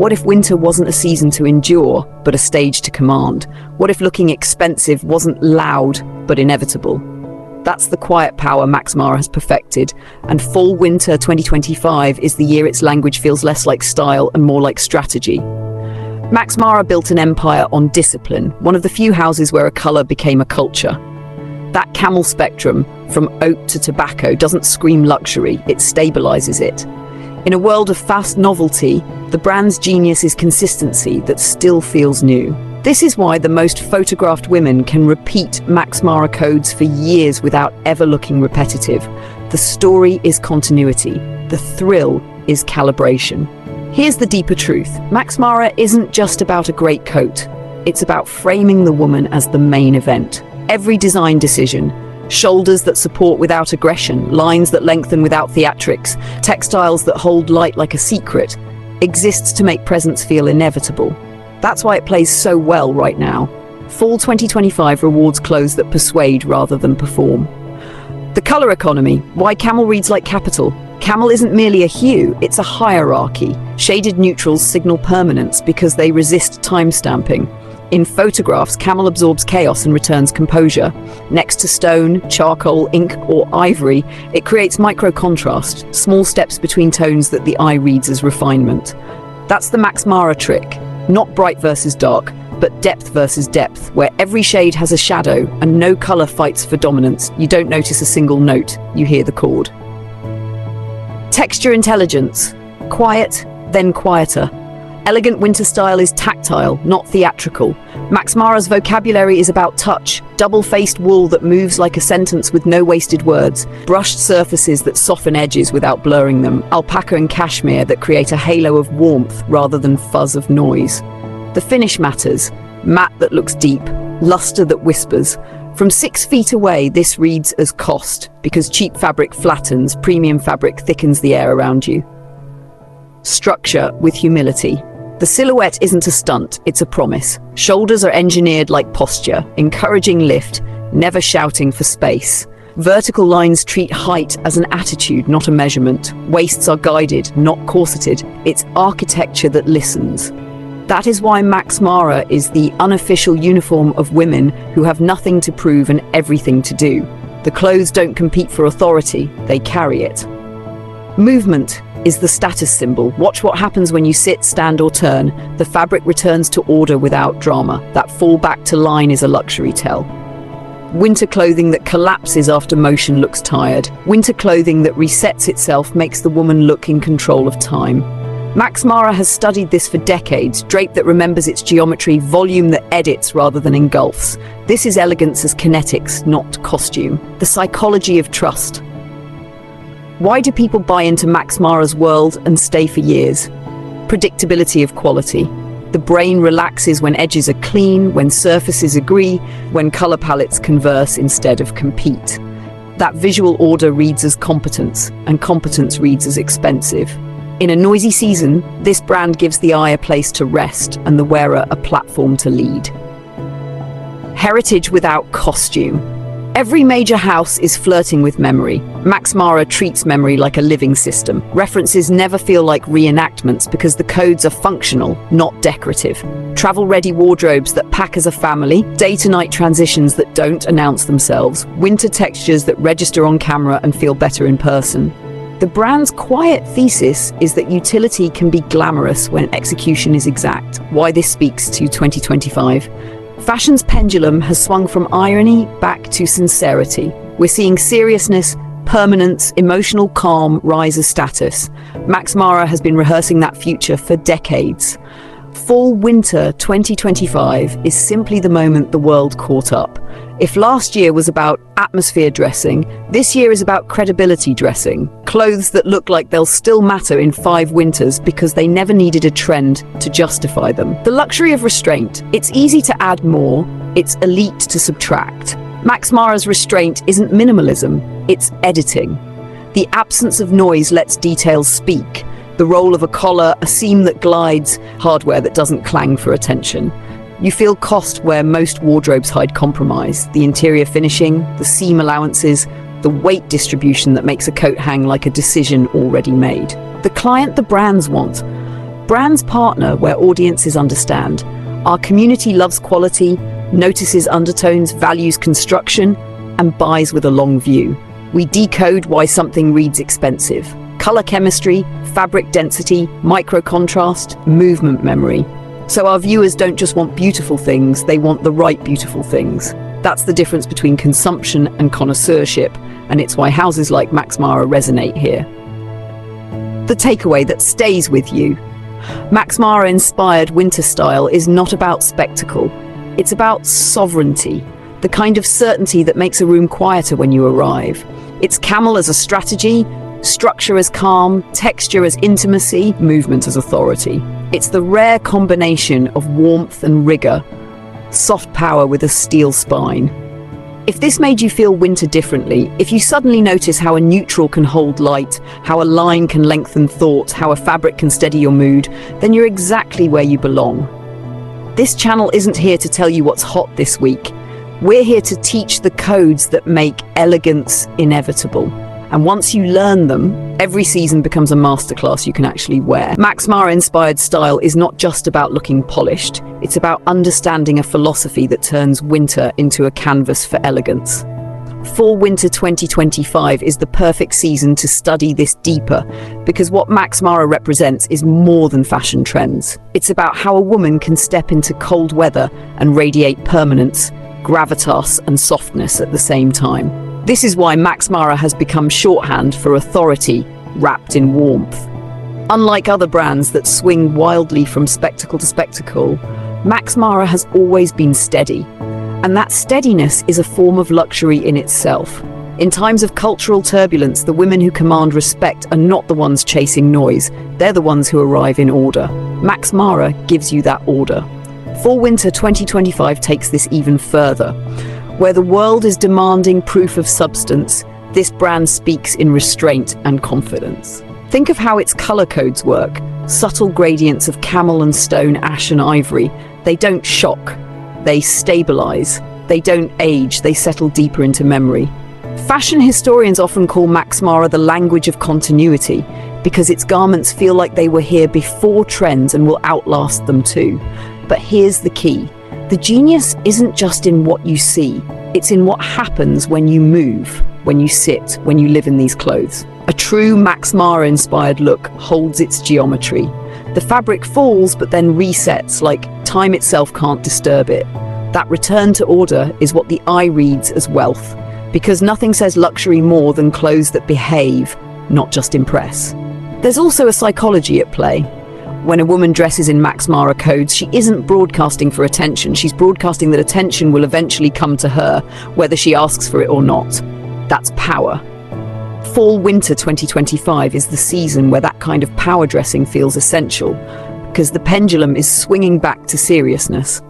What if winter wasn't a season to endure, but a stage to command? What if looking expensive wasn't loud, but inevitable? That's the quiet power Max Mara has perfected, and fall-winter 2025 is the year its language feels less like style and more like strategy. Max Mara built an empire on discipline, one of the few houses where a color became a culture. That camel spectrum, from oat to tobacco, doesn't scream luxury, it stabilizes it. In a world of fast novelty, the brand's genius is consistency that still feels new. This is why the most photographed women can repeat Max Mara codes for years without ever looking repetitive. The story is continuity. The thrill is calibration. Here's the deeper truth. Max Mara isn't just about a great coat. It's about framing the woman as the main event. Every design decision, shoulders that support without aggression, lines that lengthen without theatrics, textiles that hold light like a secret, exists to make presence feel inevitable. That's why it plays so well right now. Fall 2025 rewards clothes that persuade rather than perform. The color economy. Why camel reads like capital. Camel isn't merely a hue, it's a hierarchy. Shaded neutrals signal permanence because they resist time stamping. In photographs, camel absorbs chaos and returns composure. Next to stone, charcoal, ink, or ivory, it creates micro-contrast, small steps between tones that the eye reads as refinement. That's the Max Mara trick. Not bright versus dark, but depth versus depth, where every shade has a shadow and no color fights for dominance. You don't notice a single note, you hear the chord. Texture intelligence. Quiet, then quieter. Elegant winter style is tactile, not theatrical. Max Mara's vocabulary is about touch, double-faced wool that moves like a sentence with no wasted words, brushed surfaces that soften edges without blurring them, alpaca and cashmere that create a halo of warmth rather than fuzz of noise. The finish matters, matte that looks deep, luster that whispers. From 6 feet away, this reads as cost, because cheap fabric flattens, premium fabric thickens the air around you. Structure with humility. The silhouette isn't a stunt, it's a promise. Shoulders are engineered like posture, encouraging lift, never shouting for space. Vertical lines treat height as an attitude, not a measurement. Waists are guided, not corseted. It's architecture that listens. That is why Max Mara is the unofficial uniform of women who have nothing to prove and everything to do. The clothes don't compete for authority, they carry it. Movement is the status symbol. Watch what happens when you sit, stand, or turn. The fabric returns to order without drama. That fall back to line is a luxury tell. Winter clothing that collapses after motion looks tired. Winter clothing that resets itself makes the woman look in control of time. Max Mara has studied this for decades. Drape that remembers its geometry, volume that edits rather than engulfs. This is elegance as kinetics, not costume. The psychology of trust. Why do people buy into Max Mara's world and stay for years? Predictability of quality. The brain relaxes when edges are clean, when surfaces agree, when color palettes converse instead of compete. That visual order reads as competence, and competence reads as expensive. In a noisy season, this brand gives the eye a place to rest and the wearer a platform to lead. Heritage without costume. Every major house is flirting with memory. Max Mara treats memory like a living system. References never feel like reenactments because the codes are functional, not decorative. Travel-ready wardrobes that pack as a family, day-to-night transitions that don't announce themselves, winter textures that register on camera and feel better in person. The brand's quiet thesis is that utility can be glamorous when execution is exact. Why this speaks to 2025. Fashion's pendulum has swung from irony back to sincerity. We're seeing seriousness, permanence, emotional calm rise as status. Max Mara has been rehearsing that future for decades. Fall-winter 2025 is simply the moment the world caught up. If last year was about atmosphere dressing, this year is about credibility dressing. Clothes that look like they'll still matter in 5 winters because they never needed a trend to justify them. The luxury of restraint. It's easy to add more, it's elite to subtract. Max Mara's restraint isn't minimalism, it's editing. The absence of noise lets details speak. The roll of a collar, a seam that glides, hardware that doesn't clang for attention. You feel cost where most wardrobes hide compromise. The interior finishing, the seam allowances, the weight distribution that makes a coat hang like a decision already made. The client the brands want. Brands partner where audiences understand. Our community loves quality, notices undertones, values construction, and buys with a long view. We decode why something reads expensive. Color chemistry, fabric density, micro contrast, movement memory. So our viewers don't just want beautiful things, they want the right beautiful things. That's the difference between consumption and connoisseurship, and it's why houses like Max Mara resonate here. The takeaway that stays with you. Max Mara inspired winter style is not about spectacle. It's about sovereignty, the kind of certainty that makes a room quieter when you arrive. It's camel as a strategy, structure as calm, texture as intimacy, movement as authority. It's the rare combination of warmth and rigor, soft power with a steel spine. If this made you feel winter differently, if you suddenly notice how a neutral can hold light, how a line can lengthen thought, how a fabric can steady your mood, then you're exactly where you belong. This channel isn't here to tell you what's hot this week. We're here to teach the codes that make elegance inevitable. And once you learn them, every season becomes a masterclass you can actually wear. Max Mara-inspired style is not just about looking polished, it's about understanding a philosophy that turns winter into a canvas for elegance. Fall-Winter 2025 is the perfect season to study this deeper, because what Max Mara represents is more than fashion trends. It's about how a woman can step into cold weather and radiate permanence, gravitas, and softness at the same time. This is why Max Mara has become shorthand for authority wrapped in warmth. Unlike other brands that swing wildly from spectacle to spectacle, Max Mara has always been steady. And that steadiness is a form of luxury in itself. In times of cultural turbulence, the women who command respect are not the ones chasing noise. They're the ones who arrive in order. Max Mara gives you that order. Fall-Winter 2025 takes this even further. Where the world is demanding proof of substance, this brand speaks in restraint and confidence. Think of how its color codes work. Subtle gradients of camel and stone, ash and ivory. They don't shock, they stabilize. They don't age, they settle deeper into memory. Fashion historians often call Max Mara the language of continuity, because its garments feel like they were here before trends and will outlast them too. But here's the key. The genius isn't just in what you see, it's in what happens when you move, when you sit, when you live in these clothes. A true Max Mara-inspired look holds its geometry. The fabric falls but then resets, like time itself can't disturb it. That return to order is what the eye reads as wealth, because nothing says luxury more than clothes that behave, not just impress. There's also a psychology at play. When a woman dresses in Max Mara codes, she isn't broadcasting for attention. She's broadcasting that attention will eventually come to her, whether she asks for it or not. That's power. Fall-Winter 2025 is the season where that kind of power dressing feels essential, because the pendulum is swinging back to seriousness.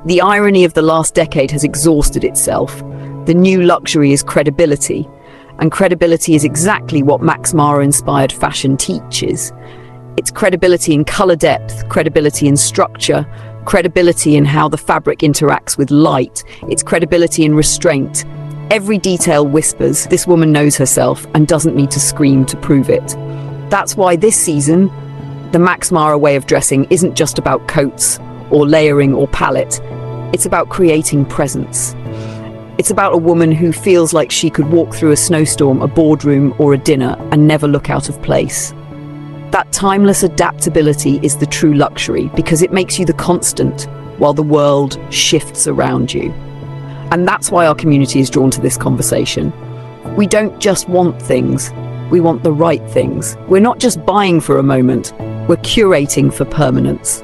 The irony of the last decade has exhausted itself. The new luxury is credibility, and credibility is exactly what Max Mara-inspired fashion teaches. It's credibility in color depth, credibility in structure, credibility in how the fabric interacts with light. It's credibility in restraint. Every detail whispers, this woman knows herself and doesn't need to scream to prove it. That's why this season, the Max Mara way of dressing isn't just about coats or layering or palette. It's about creating presence. It's about a woman who feels like she could walk through a snowstorm, a boardroom, or a dinner and never look out of place. That timeless adaptability is the true luxury, because it makes you the constant while the world shifts around you. And that's why our community is drawn to this conversation. We don't just want things, we want the right things. We're not just buying for a moment, we're curating for permanence.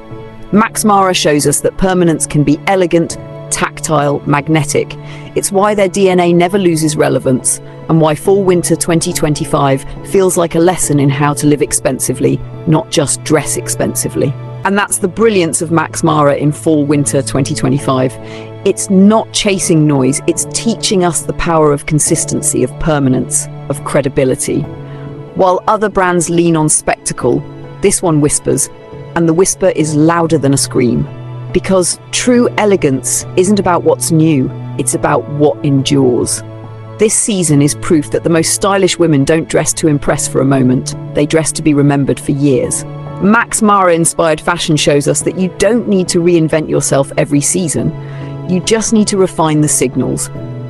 Max Mara shows us that permanence can be elegant, tactile, magnetic. It's why their DNA never loses relevance, and why Fall-Winter 2025 feels like a lesson in how to live expensively, not just dress expensively. And that's the brilliance of Max Mara in Fall-Winter 2025. It's not chasing noise, it's teaching us the power of consistency, of permanence, of credibility. While other brands lean on spectacle, this one whispers, and the whisper is louder than a scream. Because true elegance isn't about what's new, it's about what endures. This season is proof that the most stylish women don't dress to impress for a moment, they dress to be remembered for years. Max Mara-inspired fashion shows us that you don't need to reinvent yourself every season. You just need to refine the signals.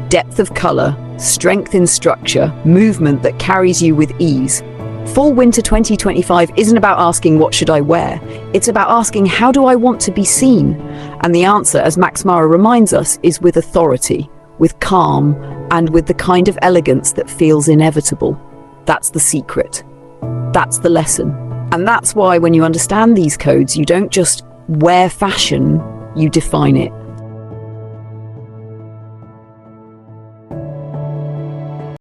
Depth of color, strength in structure, movement that carries you with ease. Fall/Winter 2025 isn't about asking what should I wear, it's about asking how do I want to be seen? And the answer, as Max Mara reminds us, is with authority, with calm, and with the kind of elegance that feels inevitable. That's the secret. That's the lesson. And that's why when you understand these codes, you don't just wear fashion, you define it.